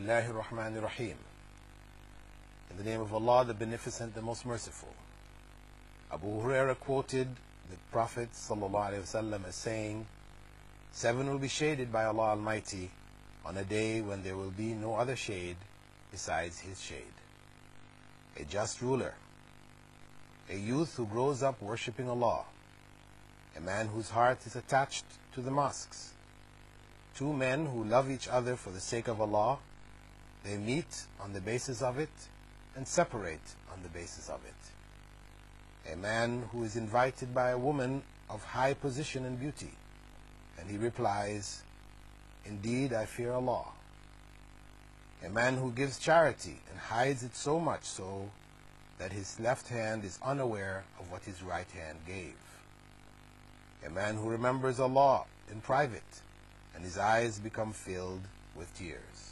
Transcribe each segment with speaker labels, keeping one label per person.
Speaker 1: Bismillahir Rahmanir Rahim. In the name of Allah, the Beneficent, the Most Merciful. Abu Hurairah quoted the Prophet ﷺ as saying, 7 will be shaded by Allah Almighty on a day when there will be no other shade besides His shade. A just ruler, a youth who grows up worshipping Allah, a man whose heart is attached to the mosques, 2 men who love each other for the sake of Allah. They meet on the basis of it and separate on the basis of it. A man who is invited by a woman of high position and beauty, and he replies, "Indeed, I fear Allah." A man who gives charity and hides it so much so that his left hand is unaware of what his right hand gave. A man who remembers Allah in private and his eyes become filled with tears.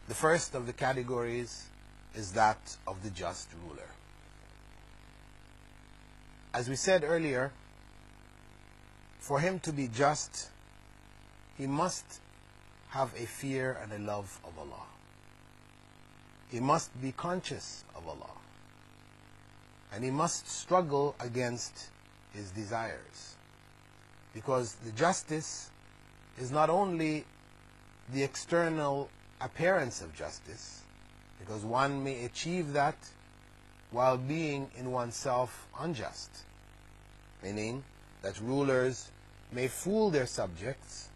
Speaker 1: The first of the categories is that of the just ruler. As we said earlier, for him to be just, he must have a fear and a love of Allah. He must be conscious of Allah. And he must struggle against his desires. Because the justice is not only the external appearance of justice, because one may achieve that while being in oneself unjust, meaning that rulers may fool their subjects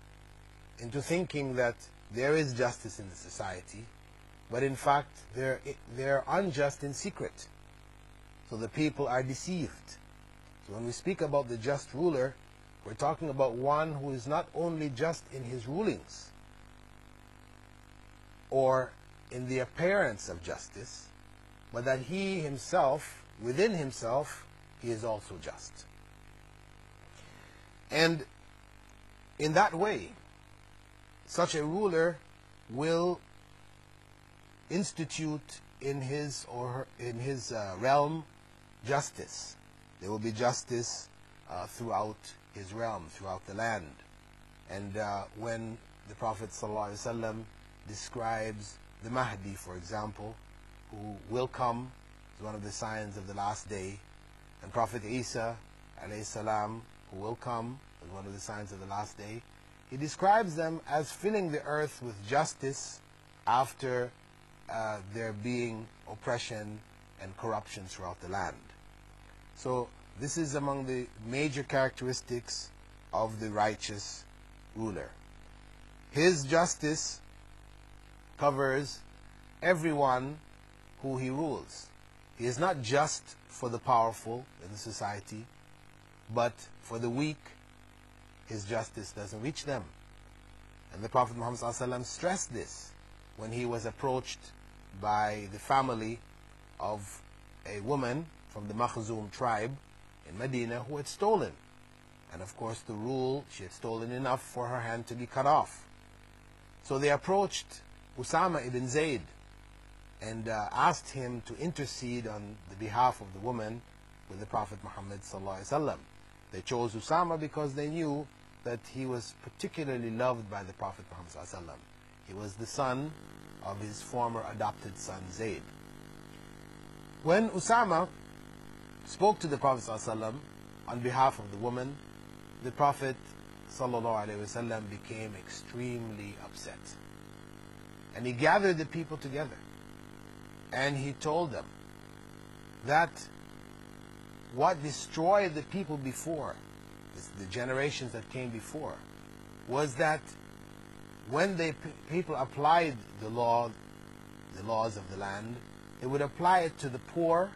Speaker 1: into thinking that there is justice in the society, but in fact they're unjust in secret. So the people are deceived. So when we speak about the just ruler, we're talking about one who is not only just in his rulings or in the appearance of justice, but that he himself, within himself, he is also just. And in that way, such a ruler will institute in his realm justice. There will be justice throughout his realm, throughout the land. And when the Prophet ﷺ describes the Mahdi, for example, who will come, is one of the signs of the last day, and Prophet Isa alayhi salam, who will come, is one of the signs of the last day, he describes them as filling the earth with justice after there being oppression and corruption throughout the land. So this is among the major characteristics of the righteous ruler. His justice covers everyone who he rules. He is not just for the powerful in the society, but for the weak, his justice doesn't reach them. And the Prophet Muhammad ﷺ stressed this when he was approached by the family of a woman from the Makhzum tribe in Medina who had stolen. And of course the rule, she had stolen enough for her hand to be cut off. So they approached Usama ibn Zayd and asked him to intercede on the behalf of the woman with the Prophet Muhammad ﷺ. They chose Usama because they knew that he was particularly loved by the Prophet Muhammad ﷺ. He was the son of his former adopted son Zayd. When Usama spoke to the Prophet ﷺ on behalf of the woman, the Prophet ﷺ became extremely upset. And he gathered the people together and he told them that what destroyed the people before, the generations that came before, was that when people applied the laws of the land, they would apply it to the poor,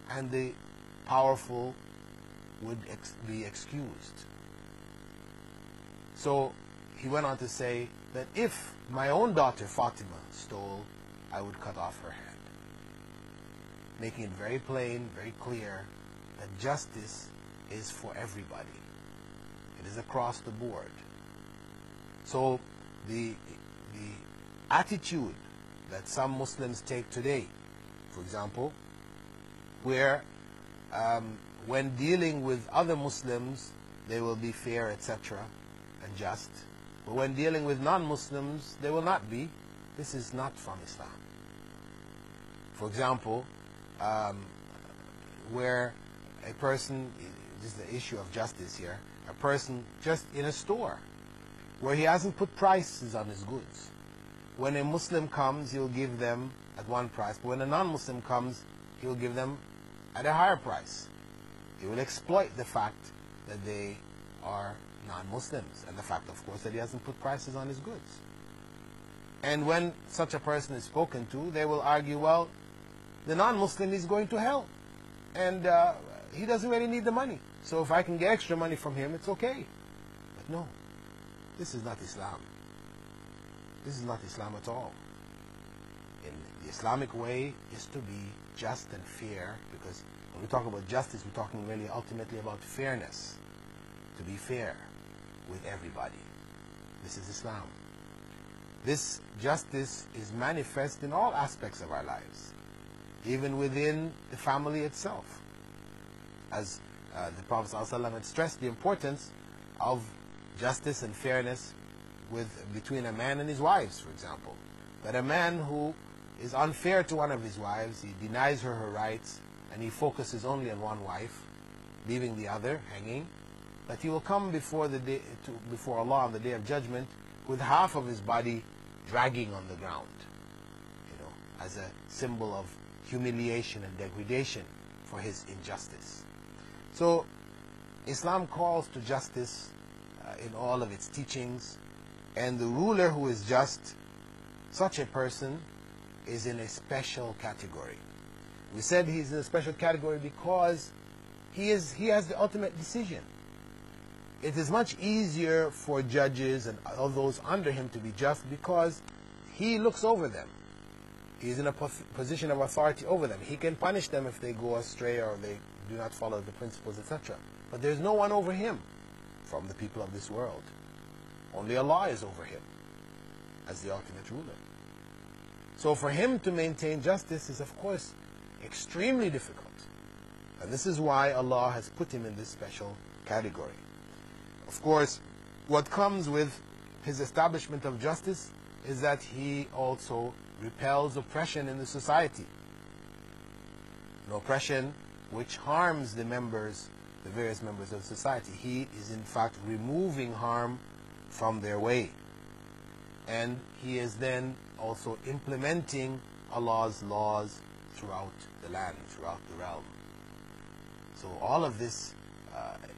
Speaker 1: and the powerful would be excused. So he went on to say that if my own daughter Fatima stole, I would cut off her hand. Making it very plain, very clear, that justice is for everybody. It is across the board. So the attitude that some Muslims take today, for example, where when dealing with other Muslims they will be fair, etc., and just, But when dealing with non-Muslims, they will not be. This is not from Islam. For example, where a person, this is the issue of justice here, a person just in a store where he hasn't put prices on his goods. When a Muslim comes, he'll give them at one price, but when a non-Muslim comes, he'll give them at a higher price. He will exploit the fact that they are non-Muslims, and the fact, of course, that he hasn't put prices on his goods. And when such a person is spoken to, they will argue, well, the non-Muslim is going to hell, and he doesn't really need the money. So if I can get extra money from him, it's okay. But no, this is not Islam. This is not Islam at all. In the Islamic way is to be just and fair, because when we talk about justice, we're talking really ultimately about fairness. To be fair with everybody. This is Islam. This justice is manifest in all aspects of our lives, even within the family itself. As the Prophet ﷺ had stressed the importance of justice and fairness between a man and his wives, for example. That a man who is unfair to one of his wives, he denies her her rights, and he focuses only on one wife, leaving the other hanging, that he will come before Allah on the Day of Judgment with half of his body dragging on the ground, as a symbol of humiliation and degradation for his injustice. So Islam calls to justice in all of its teachings, and the ruler who is just, such a person is in a special category. We said he's in a special category because he has the ultimate decision. It is much easier for judges and all those under him to be just because he looks over them. He is in a position of authority over them. He can punish them if they go astray or they do not follow the principles, etc. But there's no one over him from the people of this world. Only Allah is over him as the ultimate ruler. So for him to maintain justice is, of course, extremely difficult. And this is why Allah has put him in this special category. Of course, what comes with his establishment of justice is that he also repels oppression in the society. An oppression which harms the various members of society. He is in fact removing harm from their way. And he is then also implementing Allah's laws throughout the land, throughout the realm. So all of this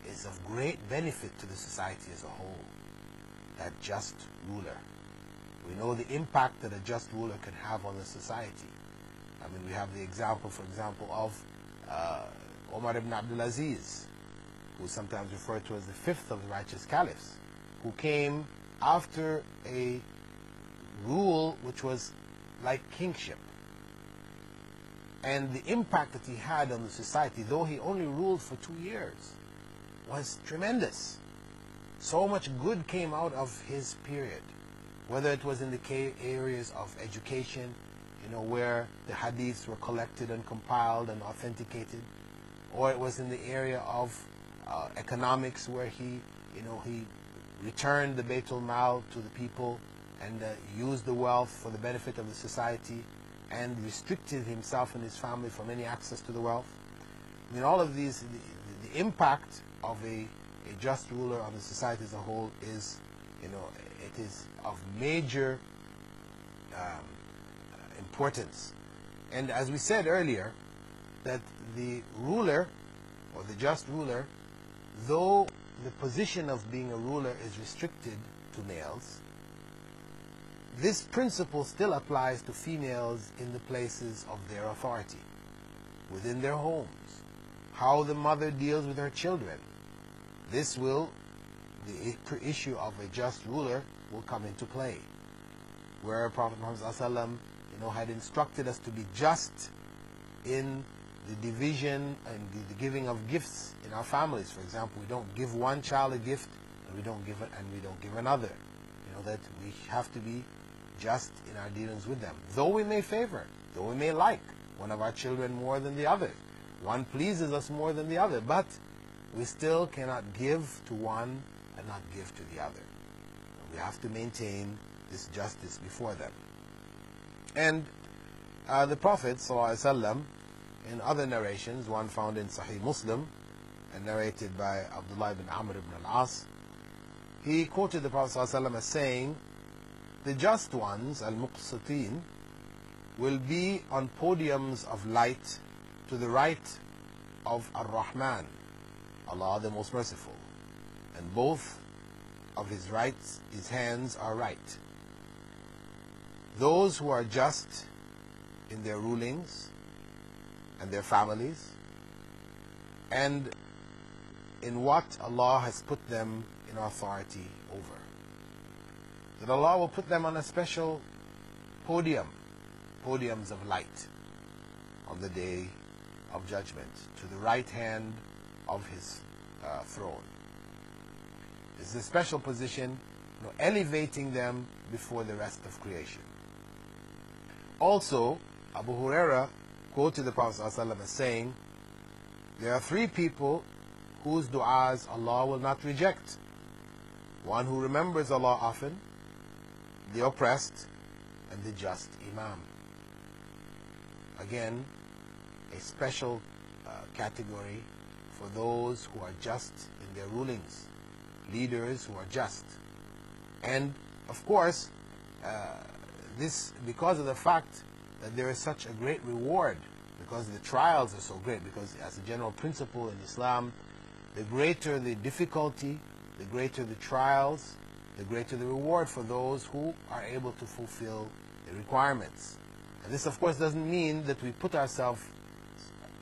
Speaker 1: is of great benefit to the society as a whole, that just ruler. We know the impact that a just ruler can have on the society. I mean, we have the example, for example, of Umar ibn Abdul Aziz, who is sometimes referred to as the fifth of the righteous caliphs, who came after a rule which was like kingship. And the impact that he had on the society, though he only ruled for 2 years, was tremendous. So much good came out of his period, whether it was in the areas of education, where the hadiths were collected and compiled and authenticated, or it was in the area of economics, where he returned the Baytul Mal to the people and used the wealth for the benefit of the society, and restricted himself and his family from any access to the wealth. I mean, all of these, the impact of a just ruler on the society as a whole is, it is of major importance. And as we said earlier, that the ruler, or the just ruler, though the position of being a ruler is restricted to males, this principle still applies to females in the places of their authority, within their homes, how the mother deals with her children. The issue of a just ruler will come into play, where Prophet Muhammad ﷺ, had instructed us to be just in the division and the giving of gifts in our families. For example, we don't give one child a gift and we don't give another. That we have to be just in our dealings with them. Though we may favor, though we may like one of our children more than the other, one pleases us more than the other, but we still cannot give to one and not give to the other. We have to maintain this justice before them. And the Prophet ﷺ, in other narrations, one found in Sahih Muslim and narrated by Abdullah ibn Amr ibn al-As, he quoted the Prophet ﷺ as saying, the just ones, al-muqsitin, will be on podiums of light to the right of Ar-Rahman, Allah the Most Merciful, and both of his hands are right. Those who are just in their rulings and their families, and in what Allah has put them in authority over. That Allah will put them on a special podiums of light on the day of judgment, to the right hand of his throne. This is a special position, elevating them before the rest of creation. Also, Abu Huraira quoted the Prophet ﷺ as saying, there are three people whose du'as Allah will not reject. One who remembers Allah often, the oppressed, and the just imam. Again, a special category for those who are just in their rulings, leaders who are just. And of course, this because of the fact that there is such a great reward, because the trials are so great, because as a general principle in Islam, the greater the difficulty, the greater the trials, the greater the reward for those who are able to fulfill the requirements. And this, of course, doesn't mean that we put ourselves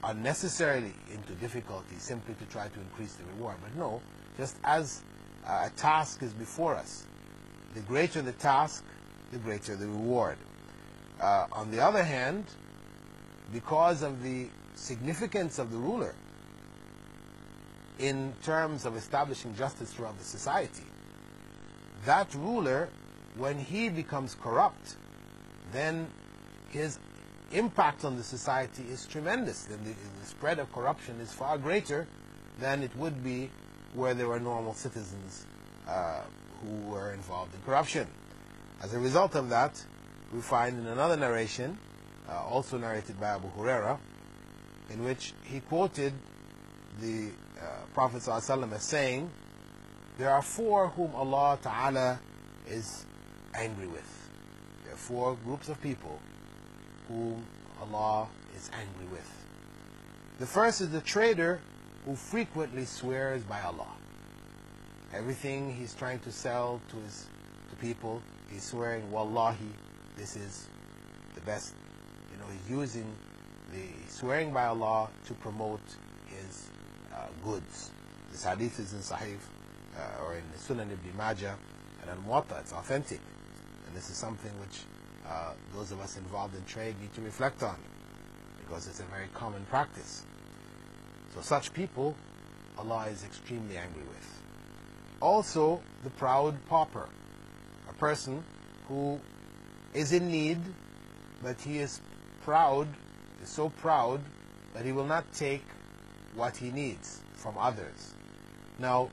Speaker 1: unnecessarily into difficulty simply to try to increase the reward. But no, just as a task is before us, the greater the task, the greater the reward. On the other hand, because of the significance of the ruler in terms of establishing justice throughout the society, that ruler, when he becomes corrupt, then his impact on the society is tremendous. Then the spread of corruption is far greater than it would be where there were normal citizens who were involved in corruption. As a result of that, we find in another narration, also narrated by Abu Huraira, in which he quoted the Prophet ﷺ as saying, there are four whom Allah Ta'ala is angry with. There are four groups of people whom Allah is angry with. The first is the trader who frequently swears by Allah. Everything he's trying to sell to people, he's swearing, Wallahi, this is the best. He's using the swearing by Allah to promote his goods. This hadith is in Sahih or in the Sunan ibn Majah and in Muwatta. It's authentic. And this is something which those of us involved in trade need to reflect on, because it's a very common practice. So such people, Allah is extremely angry with. Also, the proud pauper, a person who is in need, but he is so proud that he will not take what he needs from others. Now,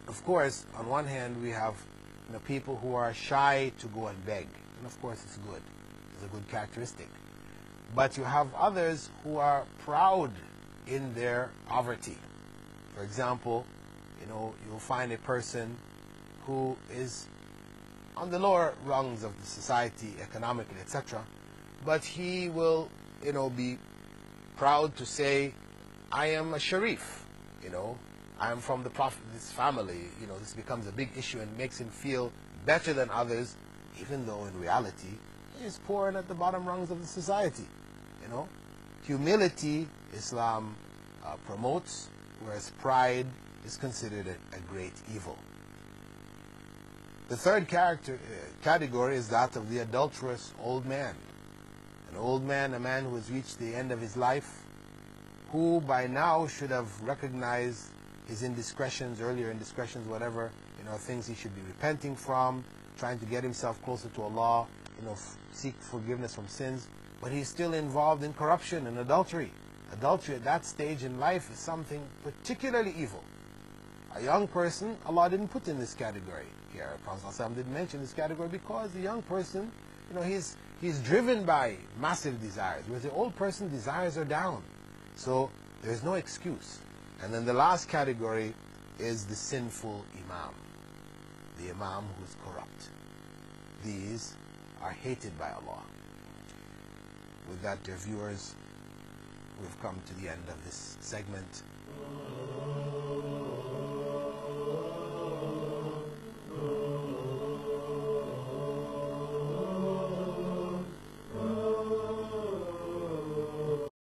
Speaker 1: of course, on one hand, we have people who are shy to go and beg, and of course it's good. It's a good characteristic. But you have others who are proud in their poverty. For example, you'll find a person who is on the lower rungs of the society, economically, etc., but he will, be proud to say, I am a Sharif, I am from the Prophet's family. This becomes a big issue and makes him feel better than others, even though in reality he is poor and at the bottom rungs of the society. Humility Islam promotes, whereas pride is considered a great evil. The third category is that of the adulterous old man. An old man, a man who has reached the end of his life, who by now should have recognized his indiscretions, earlier indiscretions, whatever, things he should be repenting from, trying to get himself closer to Allah, seek forgiveness from sins, but he's still involved in corruption and adultery. Adultery at that stage in life is something particularly evil. A young person, Allah didn't put in this category here. Prophet ﷺ didn't mention this category because the young person, he's driven by massive desires, whereas the old person, desires are down. So there's no excuse. And then the last category is the sinful imam, the imam who's corrupt. These are hated by Allah. With that, dear viewers, we've come to the end of this segment.